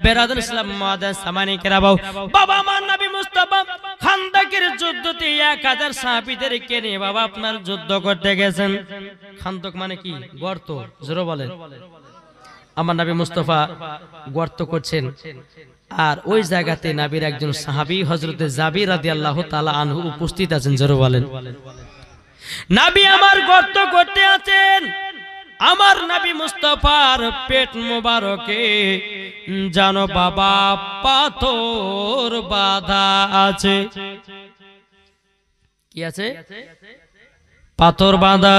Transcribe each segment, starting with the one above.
বেরাদার ইসলাম মুআদ্দাস সামানি কেরাবাও, বাবা আমার নবী মুস্তাফা খান্দকের যুদ্ধতে 1000 সাহাবীদেরকে নিয়ে বাবা আপনার যুদ্ধ করতে গেছেন। খান্দক মানে কি? গর্ত। জোরে বলেন। আমার নবী মুস্তাফা গর্ত করছেন, আর ওই জায়গাতে নবীর একজন সাহাবী হযরতে জাবির রাদিয়াল্লাহু তাআলা আনহু উপস্থিত আছেন। জোরে বলেন। নবী আমার গর্ত করতে আছেন, আমার নবী মুস্তাফার পেট মোবারকে জানো বাবা পাথর বাঁধা আছে। কি আছে? পাথর বাঁধা।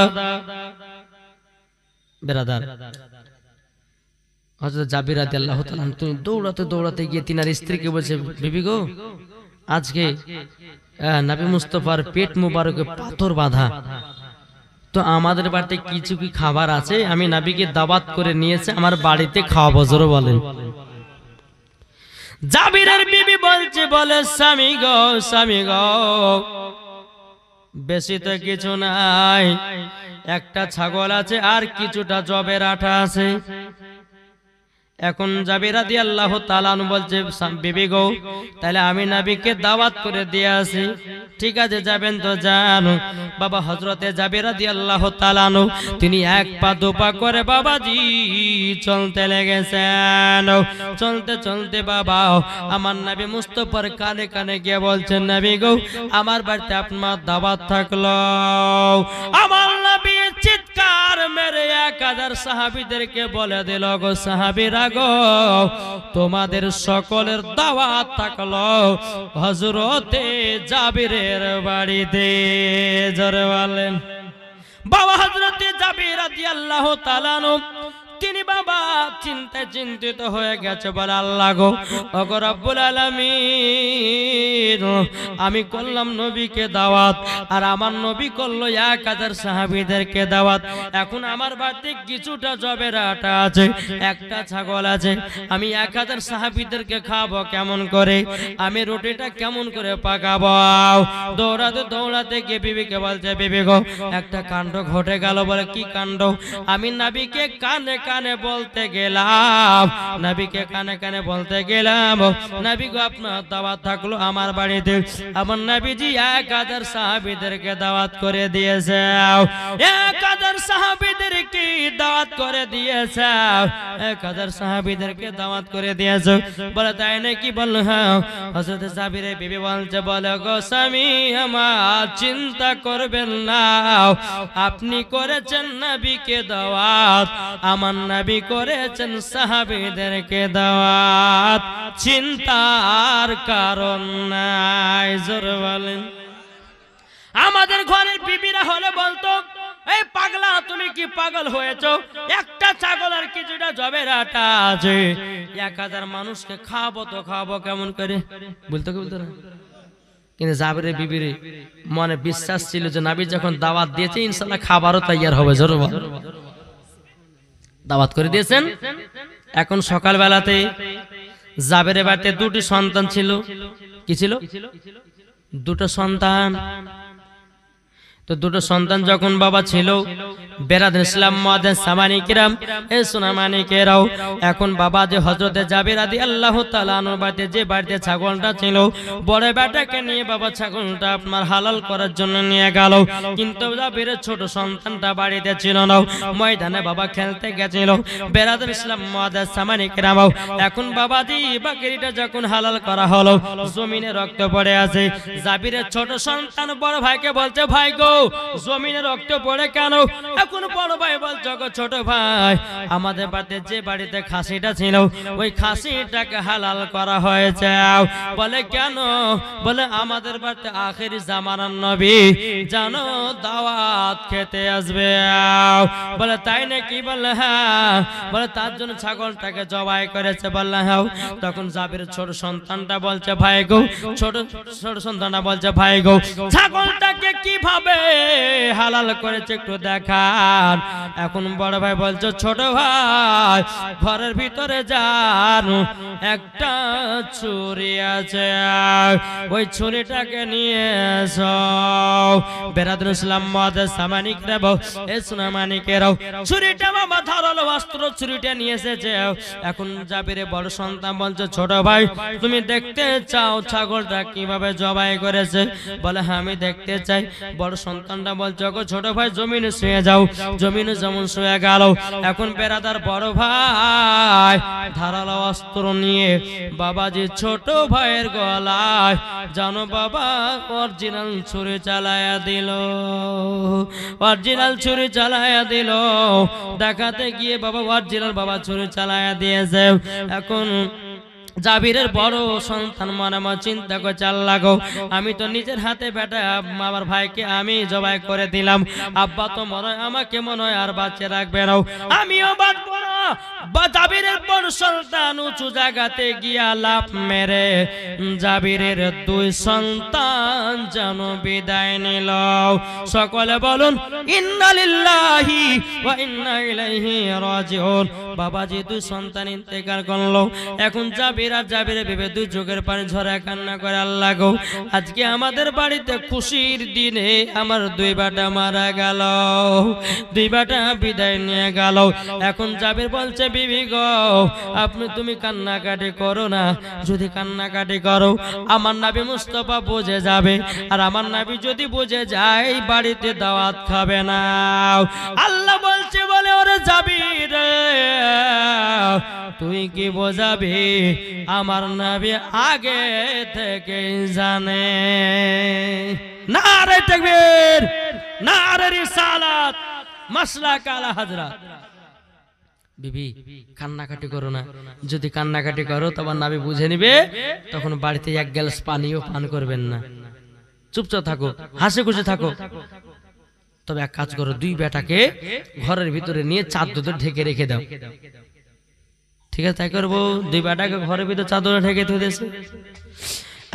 বেরাদার হযরত জাবির রাদিয়াল্লাহু তাআলা তুমি দৌড়াতে দৌড়াতে গিয়ে তিনার স্ত্রীকে বলছে, বিবি গো, আজকে নবী মুস্তাফার পেট মোবারকে পাথর বাঁধা, তো আমাদের বাড়িতে কিছু কি খাবার আছে? আমি নবীকে দাওয়াত করে নিয়েছে, আমার বাড়িতে খাওয়াবো। জোরে বলেন। জাবিরের বিবি বলছে, বলে স্বামী গো, স্বামী গো, বেশি তো কিছু নাই, একটা ছাগল আছে আর কিছুটা জবের আঠা আছে। এখন জাবির রাদিয়াল্লাহু তাআলা বলছে, বিবি গো, তাহলে আমি নবীকে দাওয়াত করে দিয়ে আসি। ঠিক আছে, যাবেন তো যান। বাবা হযরতে জাবির রাদিয়াল্লাহু তাআলা তিনি এক পা দুপা করে বাবাজি চলতে লেগেছেন। চলতে চলতে বাবা আমার নবী মুস্তাফার কানে কানে গিয়ে বলছেন, নবী গো, আমার বাড়িতে আপনার দাওয়াত থাকলো। আমার নবী চিৎকার মেরে 1000 সাহাবীদেরকে বলে দিল, গো সাহাবীরা গো, তোমাদের সকলের দাওয়াত থাকলো হযরতে জাবিরের বাড়িতে। জোরে বলেন। বাবা হযরতে জাবির রাদিয়াল্লাহু তাআলা তিনি বাবা চিন্তায় চিন্তিত হয়ে গেছে, বলে আল্লাহ গো, ওগো রব্বুল আলামিন, আমি করলাম নবীকে দাওয়াত, আর আমার নবী করলো 1000 সাহাবীদেরকে দাওয়াত। এখন আমার বাড়িতে কিছুটা জবের আটা আছে, একটা ছাগল আছে, আমি 1000 সাহাবীদেরকে খাবো কেমন করে? আমি রুটিটা কেমন করে পাকাবো? দৌড়াতে দৌড়াতে গিয়ে বিবিকে বলছে, বিবি গো, একটা কাণ্ড ঘটে গেল। বলে কি কাণ্ড? আমি নবীকে কানে কানে বলতে গেলাম, নবীকে কানে কানে বলতে গেলাম, নবী গো, আপনার দাওয়াত থাকলো আমার বাড়িতে। আমার নবীজি 1000 সাহাবীদেরকে দাওয়াত করে দিয়েছে, 1000 সাহাবীদেরকে দাওয়াত করে দিয়েছে, 1000 সাহাবীদেরকে দাওয়াত করে দিয়েছে। বলে তাই নাকি? বলল হ্যাঁ। হযরত জাবিরের বিবি বলছে, বলে গো স্বামী আমার, চিন্তা করবেন না, আপনি করেছেন নবীকে দাওয়াত, আমার নবী করেছেন সাহাবীদেরকে দাওয়াত, চিন্তার কারণ নাই। জোরে বলেন। আমাদের ঘরের বিবিরা হলে বলতো, এই পাগলা, তুমি কি পাগল হয়েছো? একটা ছাগল আর কিছুটা জবের আটা আছে, 1000 মানুষকে খাবো তো খাবো কেমন করে? বলতো কি বলতো না? কিন্তু জাবিরের বিবির মনে বিশ্বাস ছিল যে নবী যখন দাওয়াত দিয়েছে ইনশাআল্লাহ খাবারও তৈয়ার হবে। জোরে বলেন। দাওয়াত করে দিয়েছেন। এখন সকাল বেলাতে জাবিরের বাড়িতে 2টি সন্তান ছিল। কি ছিল? 2টো সন্তান। তো 2টো সন্তান যখন বাবা ছিল, বেরাদার ইসলাম মুআদ্দাস সামানি কিরাম, এ সোনামানি কেরাও, এখন বাবা যে হযরতে জাবির রাদিয়াল্লাহু তাআলা আনহু বাড়িতে যে বাড়িতে ছাগলটা ছিল, বড় বেটাকে নিয়ে বাবা ছাগলটা আপনার হালাল করার জন্য নিয়ে গেল। কিন্তু জাবিরের ছোট সন্তানটা বাড়িতে ছিল না, ময়দানে বাবা খেলতে গেছিল। বেরাদার ইসলাম মুআদ্দাস সামানি কিরাম, এখন বাবাজি বাকরিটা যখন হালাল করা হলো, জমিনে রক্ত পড়ে আছে। জাবিরের ছোট সন্তান বড় ভাইকে বলছে, ভাই গো, জমিনে রক্ত পড়ে কেন? এখন বড় ভাই বলছে, গো ছোট ভাই, আমাদের বাড়িতে যে বাড়িতে খাসিটা ছিল, ওই খাসিটাকে হালাল করা হয়েছে। বলে কেন? বলে আমাদের বাড়িতে আখেরি জামানার নবী জানো দাওয়াত খেতে আসবে। বলে তাই নাকি? বলে হ্যাঁ। বলে তার জন্য ছাগলটাকে জবাই করেছে। বললে হ্যাঁ। তখন জাবিরের ছোট সন্তানটা বলছে, ভাই গো, ছোট ছোট সন্তানটা বলছে, ভাই গো, ছাগলটাকে কিভাবে হালাল করেছে একটু দেখান। এখন বড় ভাই বলছে ছোট ভাই ঘরের ভিতরে যান, একটা ছুরি আছে, ওই ছুরিটাকে নিয়ে এসো। বেরাদুল ইসলাম মুআদ্দাস সামানিকরা বউ এ সুনামানিকেরাও ছুরিটা বাবা ধারালো অস্ত্র ছুরিটা নিয়ে এসেছে। এখন জাবিরের বড় সন্তান বলছে ছোট ভাই তুমি দেখতে চাও ছাগলটা কিভাবে জবাই করেছে? বলে হ্যাঁ আমি দেখতে চাই। বড় সন্তানটা বলছে ওগো ছোট ভাই জমিনে শুয়ে যাও। জমিনে যেমন শুয়ে গেল, এখন বেরাদার বড় ভাই ধারালো অস্ত্র নিয়ে বাবাজি ছোট ভাইয়ের গলায় জানো বাবা অরিজিনাল ছুরি চালায়া দিল, অরিজিনাল ছুরি চালায়া দিল। দেখাতে গিয়ে বাবা অরিজিনাল বাবা ছুরি চালায়া দিয়েছে। এখন জাবিরের বড় সন্তান মনে মনে চিন্তা করছে আল্লাহ গো আমি তো নিজের হাতে বেটা আমার ভাইকে আমি জবাই করে দিলাম, আব্বা তো মনে হয় আমাকে মনে হয় আর বাঁচিয়ে রাখবে না, আমিও বাঁচবো না। জাবিরের বড় সন্তান উঁচু জায়গাতে গিয়া লাফ মেরে জাবিরের দুই সন্তান যেন বিদায় নিল। সকলে বলুন ইন্না লিল্লাহি ওয়া ইন্না ইলাইহি রাজিউন। বাবাজি দুই সন্তান ইন্তেকাল করলো। এখন জাবিরের ভেবে দুই চোখের পানি ঝরা কান্না করে আল্লাহ গো আজকে আমাদের বাড়িতে খুশির দিনে আমার দুই বেটা মারা গেল, দুই বেটা বিদায় নিয়ে গেল। এখন জাবির বলছে বিবি গো তুমি কান্নাকাটি করো না, যদি কান্নাকাটি করো আমার নবী মুস্তাফা বুঝে যাবে, আর আমার নবী যদি বুঝে যায় বাড়িতে দাওয়াত খাবে না। আল্লাহ বলছে বলে ওরে জাবির তুই কি বোঝাবি আমার নবী আগে থেকে জানে। নারে তাকবীর, নারে রিসালাত, মাসলাক আলা হযরত। বিবি কান্নাকাটি করো না, যদি কান্নাকাটি করো তোমার নবী বুঝে নিবে, তখন বাড়িতে এক গ্লাস পানিও পান করবেন না, চুপচাপ থাকো, হাসি খুশি থাকো। তবে এক কাজ করো, দুই বেটাকে ঘরের ভিতরে নিয়ে চাদর ঢেকে রেখে দাও। ঠিক আছে তাই করবো, দুই বেটাকে ঘরের ভিতরে চাদরে ঢেকে দিয়েছে।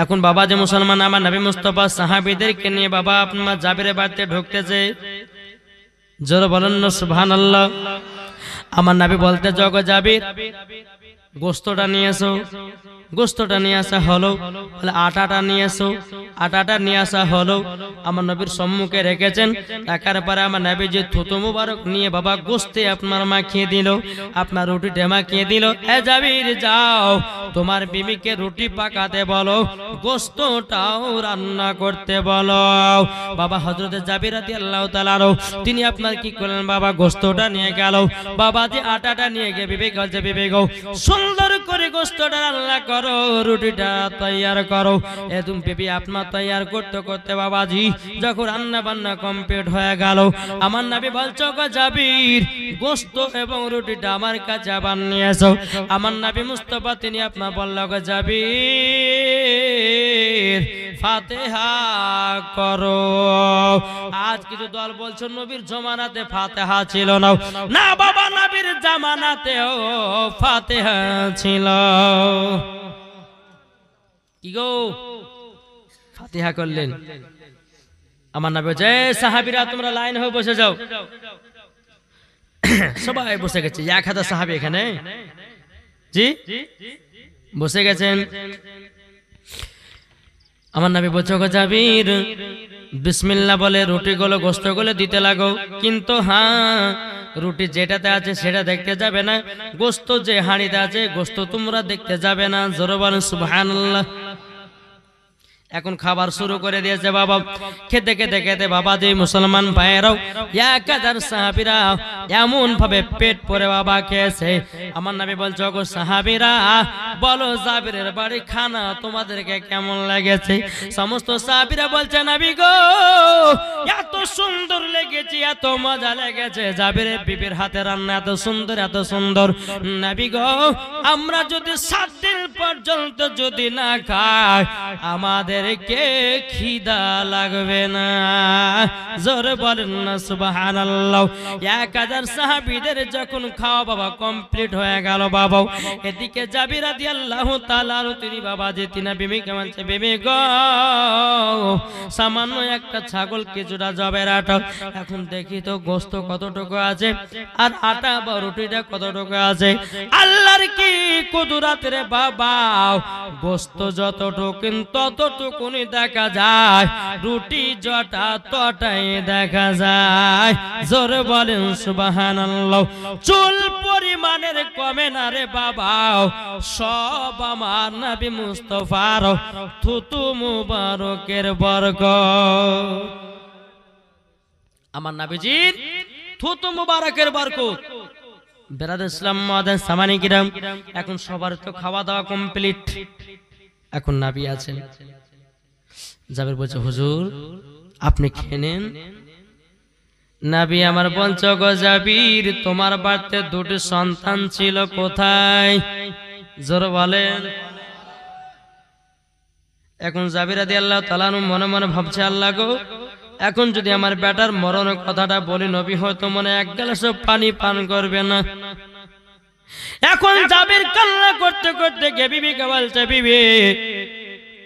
এখন বাবা যে মুসলমান আমার নবী মুস্তাফা সাহাবীদেরকে নিয়ে বাবা আপনার জাবিরের বাড়িতে ঢুকতেছে। জোরে বলেন না সুবহানাল্লাহ। আমার নবী বলতে জগ জাবির গোস্তটা নিয়ে এসো, গোস্তটা নিয়ে আসা হলো, আটাটা নিয়ে এসো, আটাটা নিয়ে আসা হলো। আমার নবীর সম্মুখে রেখেছেন, রাখার পরে আমার নবী যে থুতু মুবারক নিয়ে বাবা গোস্তে আপনার মাখিয়ে দিল, আপনার রুটিটা মাখিয়ে দিল। এ জাবির যাও তোমার বিবিকে রুটি পাকাতে বলো, গোস্তটাও রান্না করতে বলো। বাবা হযরতে জাবির রাদিয়াল্লাহু তাআলা তিনি আপনার কি করলেন বাবা গোস্তটা নিয়ে গেল, বাবা যে আটাটা নিয়ে গিয়ে বিবেক বলছে বিবেক সুন্দর করে গোস্তটা রান্না করো, রুটিটা তৈয়ার করো। এদম বিবি আপনার তৈয়ার করতে করতে বাবাজি যখন রান্না বান্না কমপ্লিট হয়ে গেল, আমার নবী বলছো গো জাবির গোস্ত এবং রুটিটা আমার কাছে আবার নিয়ে এসো। আমার নবী মুস্তাফা তিনি আপনার বলল গো জাবির ফাতিহা করো। আজ কিছু দল বলছো নবীর জমানাতে ফাতিহা ছিল না, না বাবা নবীর জামানাতেও ফাতিহা ছিল। কি গো ফাতিহা করলেন। আমার নবী বলছে সাহাবীরা তোমরা লাইন হয়ে বসে যাও। সবাই বসে গেছে, 1000 সাহাবী এখানে জি বসে গেছেন। আমার নবী বলছে গো জাবির বিসমিল্লাহ বলে রুটিগুলো গোস্তগুলো দিতে লাগো, কিন্তু হ্যাঁ রুটি যেটাতে আছে সেটা দেখতে যাবে না, গোস্ত যে হাঁড়িতে আছে গোস্ত তোমরা দেখতে যাবে না। জোরে বলেন সুবহানাল্লাহ। এখন খাবার শুরু করে দিয়েছে বাবা। খেতে খেতে খেতে বাবা যে মুসলমান ভাইয়েরাও 1000 সাহাবীরা এমন ভাবে পেট ভরে বাবা খেয়েছে। আমার নবী বলছে গো সাহাবীরা বলো জাবিরের বাড়ি খানা তোমাদেরকে কেমন লেগেছে? সমস্ত সাহাবীরা বলছে নবী গো এত সুন্দর লেগেছে, এত মজা লেগেছে, জাবিরের বিবির হাতে রান্না এত সুন্দর, এত সুন্দর। নবী গো আমরা যদি 7 দিন পর্যন্ত যদি না খাই আমাদের কে খিদা লাগবে না। জোরে বলেন না সুবহানাল্লাহ। 1000 কাছের সাহাবীদের যখন খাওয়া বাবা কমপ্লিট হয়ে গেল বাবা, এদিকে জাবির রাদিয়াল্লাহু তাআলা তিনি বাবা যে তিনা বিবিকে বলছে, বিবি গো সামান্য একটা ছাগল কিছুটা জবের আটা, এখন দেখি তো গোশত কতটুকু আছে আর আটা বা রুটিটা কতটুকু আছে। আল্লাহর কি কুদরত রে বাবা, গোশত যতটুকু ততটুকুনি দেখা যায়, রুটি জটা তটাই দেখা যায়। জোরে বলেন সুবহানাল্লাহ। চুল পরিমাণের কমে না রে বাবা, সব আমার নবী মুস্তাফার থুতু মুবারকের বরকত, আমার নবীজির থুতু মুবারকের বরকত। বেরাদ ইসলাম মাদান সামানি কিরাম, এখন সবার তো খাওয়া দাওয়া কমপ্লিট, এখন নবী আছেন। জাবের বলছে, হুজুর আপনি খেয়ে নেন। নবী আমার বলছে, গো জাবির তোমার বাড়িতে দুটি সন্তান ছিল কোথায়? জোরে বলেন। এখন জাবির রাদিয়াল্লাহু তাআলা মনে মনে ভাবছে, আল্লাহ গো এখন যদি আমার বেটার মরণের কথাটা বলি, নবী হয়তো মনে এক গ্লাস পানি পান করবে না। এখন জাবির কান্না করতে করতে গে বিবিকে বলছে, বিবি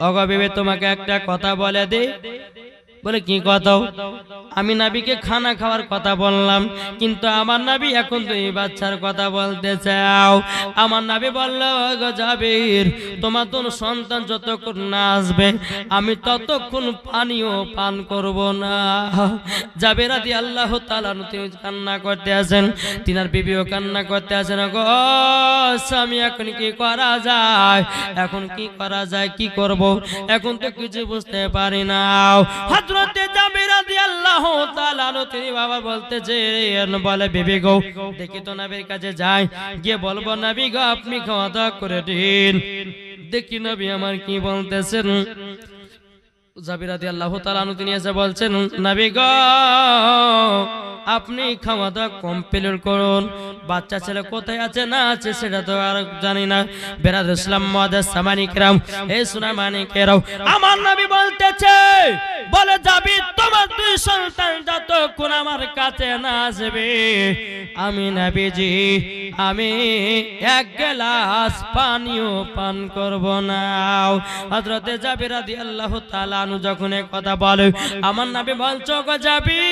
ওগো বিবি তোমাকে একটা কথা বলে দে। বলে কি কথা? আমি নবীকে খানা খাওয়ার কথা বললাম, কিন্তু আমার নবী এখন তো এই বাচ্চার কথা বলতে চাও। আমার নবী বলল, গো জাবির তোমার তো সন্তান যতক্ষণ না আসবে আমি ততক্ষণ পানিও পান করব না। জাবির রাদিয়াল্লাহু তাআলা তিনি কান্না করতে আছেন, তিনার বিবিও কান্না করতে আছেন। গো স্বামী এখন কি করা যায়, এখন কি করা যায়, কি করব এখন তো কিছু বুঝতে পারি না। হযরতে জাবির রাদিয়াল্লাহু তাআলা তিনি বাবা বলতেছে, বলে বিবি গো দেখি তো নবীর কাছে যাই, গিয়ে বলবো নবী গো আপনি খাওয়া দাওয়া করে দিন, দেখি নবী আমার কি বলতেছেন। জাবির রাদিয়াল্লাহু তাআলা তিনি এসে বলছেন, নবী গো আপনি খাওয়া দাওয়া কমপ্লিট করুন, বাচ্চা ছেলে কোথায় আছে না আছে সেটা তো আর জানি না। বেরাদ ইসলাম মুআদ্দাস সামানি কিরাম, এই সোনা মানিকেরাও, আমার নবী বলতেছে, বলে যাবি তোমার দুই সন্তান যতক্ষণ আমার কাছে না আসবে আমি নবীজি আমি এক গ্লাস পানিও পান করব না। হযরতে জাবির রাদিয়াল্লাহু তাআলা আনহু যখন এই কথা বলে, আমার নবী বলছো, গো জাবির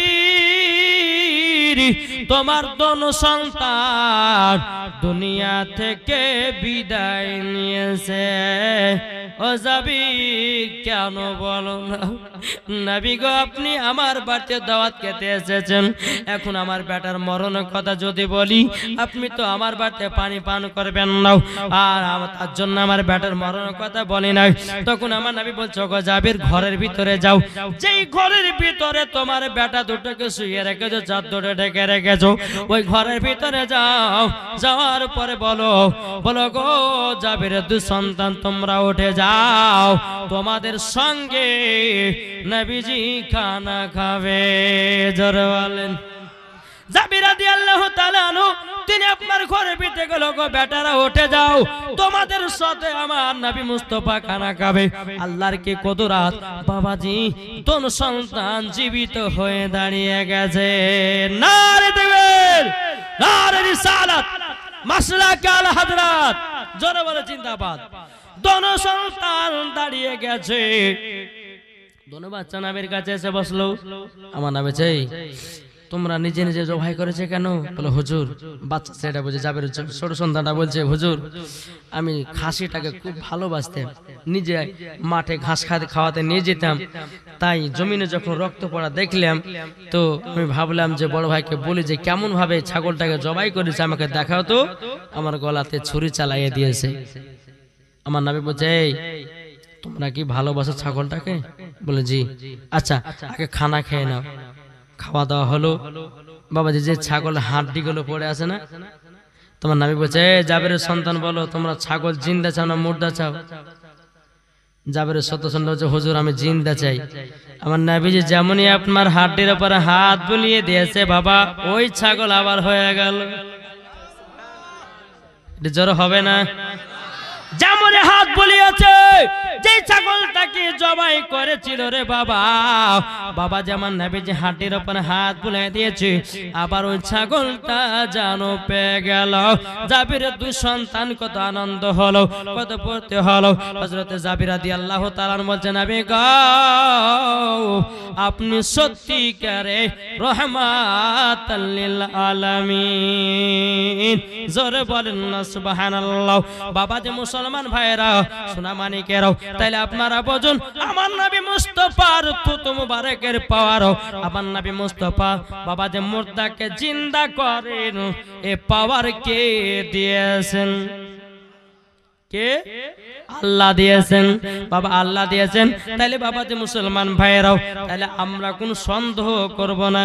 তোমার দোনো সন্তান দুনিয়া থেকে বিদায় নিয়েছে। ও জাবির কেন বলো না? নবী গো আপনি আমার বাড়িতে দাওয়াত খেতে এসেছেন, এখন আমার বেটার মরণের কথা যদি বলি আপনি তো আমার বাড়িতে পানি পান করবেন না, আর তার জন্য আমার বেটার মরণের কথা বলি নাই। তখন আমার নবী বলছো, গো জাবির ঘরের ভিতরে যাও, যেই ঘরের ভিতরে তোমার বেটা দুটোকে শুয়ে রেখেছো, চাদরে ঢেকে রেখেছো, ওই ঘরের ভিতরে যাও, যাওয়ার পরে বলো, বলো গো জাবিরের দুই সন্তান তোমরা উঠে যাও, তোমাদের সঙ্গে নবীজি খানা খাবে। জোরে বলেন। জাবির রাদিয়াল্লাহু তাআলা আনহু তিনি আপনার ঘরে ভিতরে গেল, গো বেটারা উঠে যাও, তোমাদের সাথে আমার নবী মুস্তাফা খানা খাবে। আল্লাহর কি কুদরত, বাবাজি দোনো সন্তান জীবিত হয়ে দাঁড়িয়ে গেছে। নারে তাকবীর, নারে রিসালাত, মাসলাক আল হযরত, জোরে বলে জিন্দাবাদ। দোনো সন্তান দাঁড়িয়ে গেছে, দোনো বাচ্চা নবীর কাছে এসে বসলো। আমার নবী চাই তোমরা নিজে নিজে জবাই করেছে কেন? বলে হুজুর, বাচ্চা সেটা বুঝে জাবির ছোট সন্তানটা বলছে, হুজুর আমি খাসিটাকে খুব ভালোবাসতাম, নিজে মাঠে ঘাস খাওয়াতে নিয়ে যেতাম, তাই জমিনে যখন রক্ত পড়া দেখলাম তো আমি ভাবলাম যে বড় ভাইকে বলি যে কেমন ভাবে ছাগলটাকে জবাই করেছে আমাকে দেখাও তো। আমার গলাতে ছুরি চালাইয়ে দিয়েছে। আমার নবী বলছে, এই তোমরা কি ভালোবাসো ছাগলটাকে? বলে জি। আচ্ছা আগে খানা খেয়ে নাও। খাওয়া দাওয়া হলো। বাবাজি যে ছাগল হাড্ডি গুলো পড়ে আছে না, তোমার নবী বলছে, জাবিরের সন্তান বলো তোমরা ছাগল জিন্দা চাও না মুর্দা চাও? জাবিরের সন্তান বলছে, হুজুর আমি জিন্দা চাই। আমার নবীজি যেমনই আপনার হাড্ডির উপরে হাত বুলিয়ে দিয়েছে বাবা, ওই ছাগল আবার হয়ে গেল। জ্বর হবে না? যেমন হাত বলিয়েছে যে ছাগলটাকে জবাই করেছিল রে বাবা, বাবা যেমন নবীজি হাঁটির উপর হাত বুলিয়ে দিয়েছে, আবার ওই ছাগলটা জানো পেয়ে গেল। জাবিরের দুই সন্তান কত আনন্দ হলো, কত পড়তে হলো। হযরত জাবির রাদিয়াল্লাহু তাআলা বলছেন, নবী গো আপনি সত্যিকারে রহমাতাল লিল আলামিন। জোরে বলেন না সুবহানাল্লাহ। বাবা যে মুসলমান ভাইরা সোনা মানিকেরাও, তাইলে আপনারা বোঝুন আমার নবী মুস্তাফার থুতু মুবারকের পাওয়ার, আমার নবী মুস্তাফা বাবা যে মুর্দাকে জিন্দা করেন, এ পাওয়ার কে দিয়েছেন? কে? আল্লাহ দিয়েছেন বাবা, আল্লাহ দিয়েছেন। তাইলে বাবা যে মুসলমান ভাইরাও, তাইলে আমরা কোন সন্দেহ করব না।